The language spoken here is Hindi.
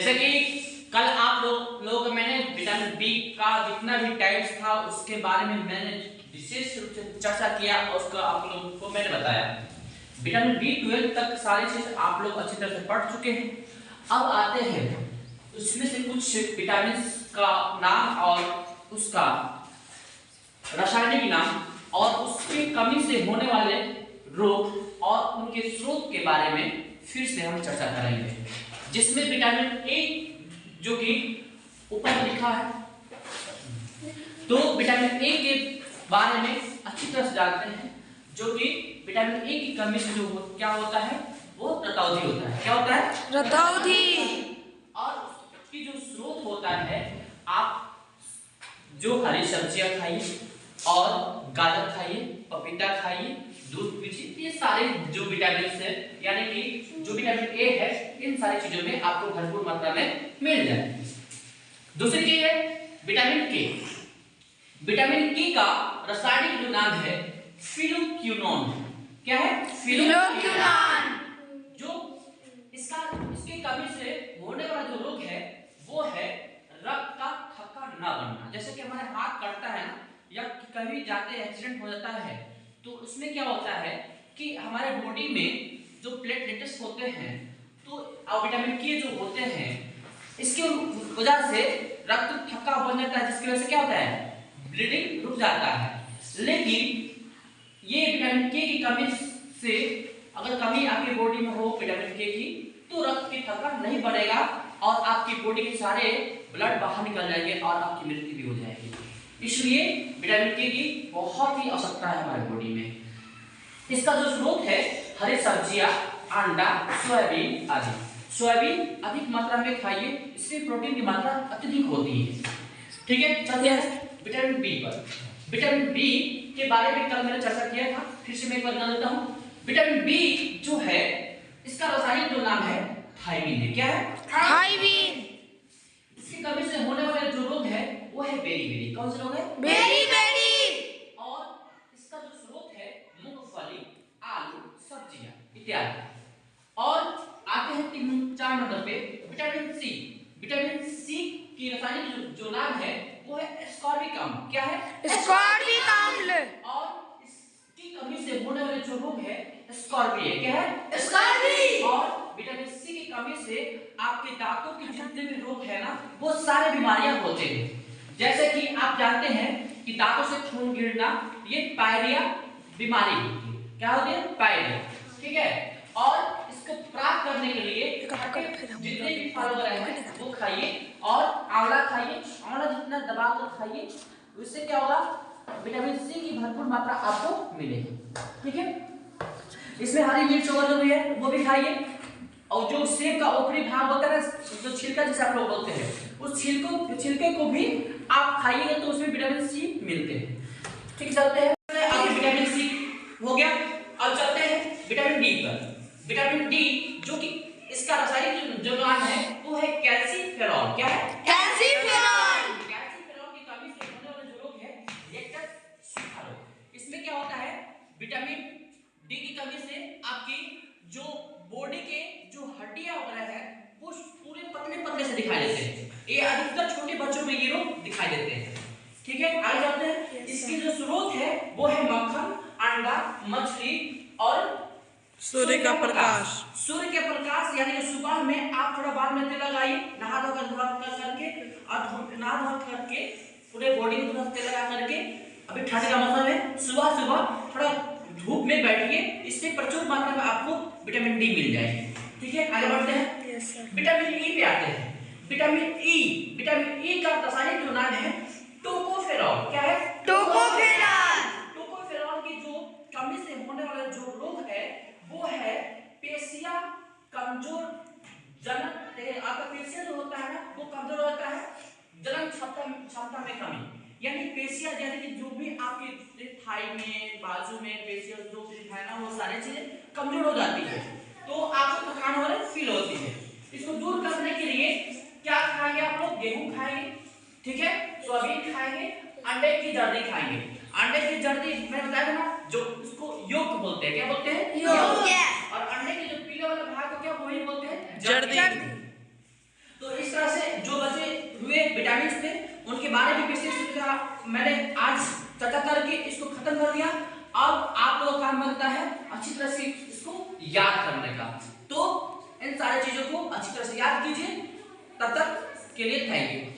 जैसे कि कल आप लोगों को मैंने विटामिन बी का जितना भी टाइप्स था उसके बारे में मैंने विशेष रूप से चर्चा किया और उसका आप लोगों को मैंने बताया। विटामिन B12 तक सारी चीज आप लोग अच्छी तरह से पढ़ चुके हैं। अब आते हैं उसमें से कुछ विटामिन का नाम और उसका रासायनिक नाम और उसकी कमी से होने वाले रोग और उनके स्रोत के बारे में फिर से हम चर्चा करेंगे, जिसमें विटामिन ए जो कि ऊपर लिखा है, तो विटामिन ए के बारे में अच्छी तरह से जानते हैं, जो कि विटामिन ए की कमी से जो क्या होता है वो रतौंधी होता है। क्या होता है? रतौंधी। और उसकी जो स्रोत होता है, आप जो हरी सब्जियां खाइए और गाजर खाइए, पपीता खाइए, दूध पीजिए, ये सारे जो विटामिन है यानी कि जो विटामिन ए है, इन सारी चीजों में आपको भरपूर मात्रा में मिल जाए। दूसरी चीज है विटामिन के। विटामिन के का रासायनिक जो नाम है फिनोक्विनोन। क्या है? फिनोक्विनोन। जो इसके कमी से होने वाला जो रोग है वो है रक्त का थक्का न बनना। जैसे कि हमारे हाथ कटता है ना, या कभी जाते एक्सीडेंट हो जाता है, तो उसमें क्या होता है कि हमारे बॉडी में जो प्लेटलेट्स होते हैं, तो विटामिन के जो होते हैं, इसकी वजह से रक्त थक्का बन जाता है, जिसकी वजह से क्या होता है? ब्लीडिंग रुक जाता है। लेकिन ये विटामिन के की कमी से अगर कमी आपकी बॉडी में हो विटामिन के की, तो रक्त की थक्का नहीं बढ़ेगा और आपकी बॉडी के सारे ब्लड बाहर निकल जाएंगे और आपकी मृत्यु भी हो जाएगी। इसलिए विटामिन के की बहुत ही आवश्यकता है हमारे बॉडी में। इसका जो स्रोत है हरी सब्जियां, अंडा, सोयाबीन आदि। सोयाबीन अधिक मात्रा में खाइए, इसमें प्रोटीन की मात्रा अत्यधिक होती है। ठीक है, चलिए विटामिन बी पर। विटामिन बी के बारे में कल मैंने चर्चा किया था, फिर से मैं एक बार बता देता हूं। विटामिन बी जो है इसका रासायनिक जो नाम है थायमीन है। क्या है? थायमीन। इसकी कमी से होने वाले जो रोग है वो है बेरी। कौन से रोग है? बेरी। और इसका जो स्रोत है मूंगफली, आलू, सब्जियां इत्यादि। और आते हैं 4 नंबर पे विटामिन सी। विटामिन सी की रासायनिक जो नाम है वो है एस्कॉर्बिक अम्ल। क्या है? एस्कॉर्बिक अम्ल। और इसकी कमी से होने वाले जो रोग है स्कॉर्बी है। क्या है? स्कॉर्बी। और विटामिन सी की कमी से आपके दांतों के जितने भी रोग है ना, वो सारे बीमारियां होते हैं। जैसे कि आप जानते हैं कि दांतों से खून गिरना, ये पायरिया बीमारी होती है। क्या होती है? पायरिया। ठीक है, और इसको प्राप्त करने के लिए जितने भी फल वगैरह हैं वो खाइए और आंवला खाइए। आंवला जितना दबाकर खाइए, उससे क्या होगा? विटामिन सी की भरपूर मात्रा आपको मिलेगी। ठीक है, इसमें हरी मिर्च वगैरह जो भी है वो भी खाइए। और जो सेब का ऊपरी भाग होता है, जो छिलका जिसे आप लोग बोलते हैं, उस छिलके को भी आप खाइएगा तो उसमें विटामिन सी मिलते हैं। ठीक, चलते हैं आगे। विटामिन सी हो गया, अब चलते हैं विटामिन डी पर। विटामिन डी जो कि इसका रासायनिक जो नाम है वो है कैल्सीफेरॉल। क्या है? कैल्सीफेरॉल। कैल्सीफेरॉल की कमी से होने वाला जो रोग है लेक्टस सूखा रोग। इसमें क्या होता है? विटामिन डी की कमी से आपकी जो बॉडी के जो हड्डियां वगैरह है वो पूरे पतले से दिखाई देते हैं। ये अधिकतर छोटे बच्चों में ये रोग दिखाई देते हैं। ठीक है, आगे चलते हैं। इसकी जो स्रोत है वो है मक्खन, अंडा, मछली और सूर्य का प्रकाश। सूर्य के प्रकाश यानी कि सुबह में आप थोड़ा बाल में तेल लगाइए, नहा धो करके और नहा धो करके पूरे बॉडी में थोड़ा तेल लगा करके, अभी ठंड का मौसम है, सुबह थोड़ा धूप में बैठिए, इससे प्रचुर मात्रा में आपको विटामिन डी मिल जाएगी। ठीक है, आगे बढ़ते हैं। विटामिन ई पे आते हैं। विटामिन ई का रासायनिक जो नाम है टोकोफेरॉल। क्या है? टोकोफेरॉल। टोकोफेरॉल की जो कमी से होने वाला जो रोग है वो है पेशिया कमजोर जनक। आपका पेशिया जो होता है ना वो कमजोर होता है, जनन क्षमता में कमी, यानी पेशिया जैसे कि जो भी आपके थाई में, बाजू में पेशिया जो भी है ना वो सारी चीजें कमजोर हो जाती है, तो आपको थकान हो रही फील होती है। इसको दूर करने के लिए क्या खाएंगे आप लोग? गेहूं खाएंगे, ठीक है, सोयाबीन खाएंगे, अंडे की जर्दी खाएंगे। अंडे की जर्दी मैंने बताया ना, जो उसको योक बोलते हैं। क्या बोलते हैं? योक। और अंडे के जो पीले वाला भाग को क्या वही बोलते हैं? जर्दी। तो हमारे भी बेसिक्स का मैंने आज चर्चा करके इसको खत्म कर दिया। अब आप लोगों का काम बनता है अच्छी तरह से इसको याद करने का। तो इन सारी चीजों को अच्छी तरह से याद कीजिए। तब तक के लिए थैंक यू।